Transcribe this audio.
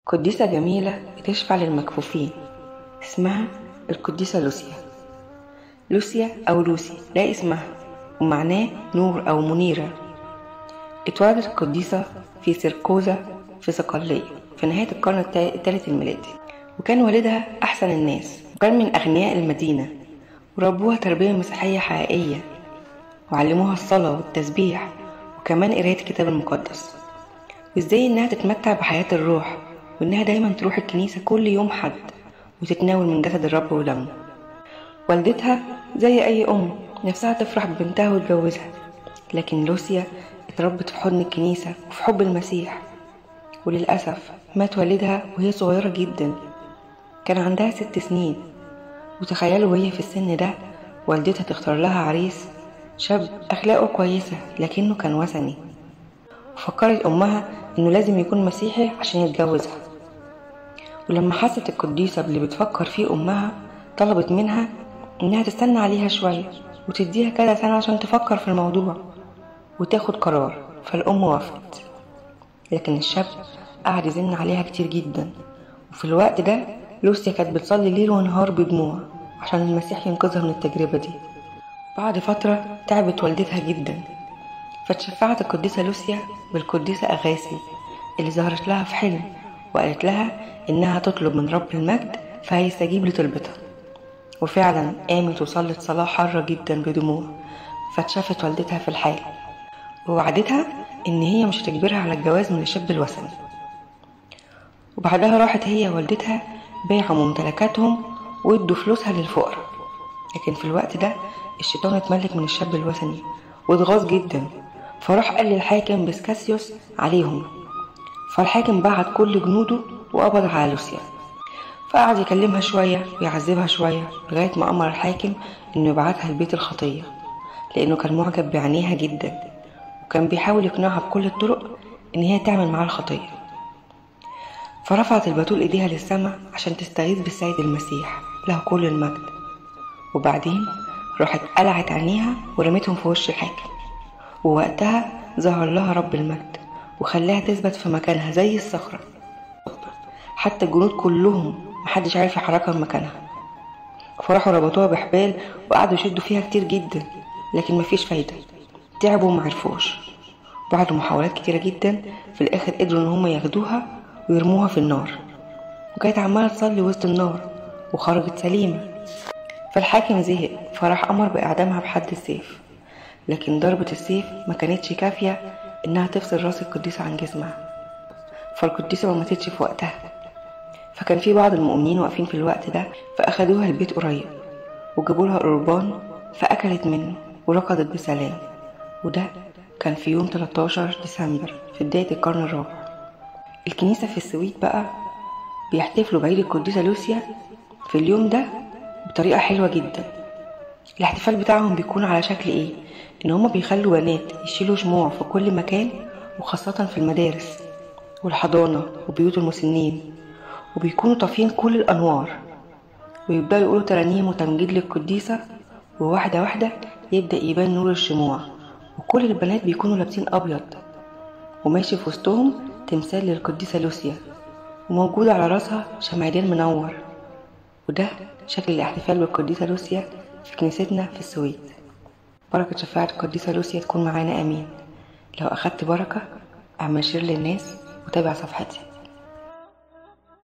قديسة جميلة بتشفع للمكفوفين، اسمها القديسة لوسيا. لوسيا أو لوسي ده اسمها ومعناه نور أو منيرة. اتولدت القديسة في سيركوزا في صقلية في نهاية القرن الثالث الميلادي، وكان والدها أحسن الناس وكان من أغنياء المدينة، وربوها تربية مسيحية حقيقية وعلموها الصلاة والتسبيح وكمان قراية الكتاب المقدس، وازاي انها تتمتع بحياة الروح، وانها دايما تروح الكنيسة كل يوم حد وتتناول من جسد الرب ودمه. والدتها زي اي ام نفسها تفرح ببنتها وتجوزها، لكن لوسيا اتربت في حضن الكنيسة وفي حب المسيح، وللأسف مات والدها وهي صغيرة جدا، كان عندها 6 سنين. وتخيلوا وهي في السن ده والدتها تختار لها عريس شاب أخلاقه كويسة لكنه كان وثني، وفكرت أمها إنه لازم يكون مسيحي عشان يتجوزها. ولما حست القديسة باللي بتفكر فيه أمها طلبت منها إنها تستنى عليها شوية وتديها كذا سنة عشان تفكر في الموضوع وتاخد قرار، فالأم وافقت. لكن الشاب قعد يزن عليها كتير جدا، وفي الوقت ده لوسيا كانت بتصلي ليل ونهار بدموع عشان المسيح ينقذها من التجربة دي. بعد فترة تعبت والدتها جدا، فتشفعت القديسة لوسيا بالقديسة أغاثي اللي ظهرت لها في حلم وقالت لها إنها تطلب من رب المجد فهيستجيب لطلبتها. وفعلا قامت وصلت صلاة حارة جدا بدموع، فاتشافت والدتها في الحال ووعدتها إن هي مش هتجبرها على الجواز من الشاب الوثني. وبعدها راحت هي ووالدتها باعوا ممتلكاتهم وادوا فلوسها للفقراء. لكن في الوقت ده الشيطان اتملك من الشاب الوثني واتغاظ جدا، فراح قال للحاكم بسكاسيوس عليهم، فالحاكم بعت كل جنوده وقبض على لوسيا. فقعد يكلمها شوية ويعذبها شوية لغاية ما أمر الحاكم إنه يبعتها لبيت الخطية، لأنه كان معجب بعينيها جدا وكان بيحاول يقنعها بكل الطرق إن هي تعمل معاه الخطية. فرفعت البتول إيديها للسماء عشان تستغيث بالسيد المسيح له كل المجد، وبعدين راحت قلعت عينيها ورمتهم في وش الحاكم. ووقتها ظهر لها رب المجد وخلاها تثبت في مكانها زي الصخرة، حتى الجنود كلهم محدش عارف يحركها من مكانها. فراحوا ربطوها بحبال وقعدوا يشدوا فيها كتير جدا، لكن مفيش فايدة، تعبوا ومعرفوش. بعد محاولات كتيرة جدا في الآخر قدروا إن هم ياخدوها ويرموها في النار، وكانت عمالة تصلي وسط النار وخرجت سليمة. فالحاكم زهق فراح أمر بإعدامها بحد السيف، لكن ضربة السيف ما كانتش كافية إنها تفصل راس القديسة عن جسمها، فالقديسة ما ماتتش في وقتها. فكان في بعض المؤمنين واقفين في الوقت ده، فأخدوها البيت قريب وجابوا لها قربان فأكلت منه ورقدت بسلام. وده كان في يوم 13 ديسمبر في بداية القرن الرابع. الكنيسة في السويد بقى بيحتفلوا بعيد القديسة لوسيا في اليوم ده بطريقة حلوة جدا. الاحتفال بتاعهم بيكون على شكل ايه؟ ان هما بيخلوا بنات يشيلوا شموع في كل مكان، وخاصة في المدارس والحضانة وبيوت المسنين، وبيكونوا طافين كل الانوار ويبدأوا يقولوا ترانيم وتمجيد للقديسة، وواحدة واحدة يبدأ يبان نور الشموع، وكل البنات بيكونوا لابسين ابيض، وماشي في وسطهم تمثال للقديسة لوسيا وموجود على راسها شمعدان منور. وده شكل الاحتفال بالقديسة لوسيا في كنيستنا في السويد. بركة شفاعة القديسة لوسيا تكون معانا امين. لو اخدت بركة اعمل شير للناس وتابع صفحتي.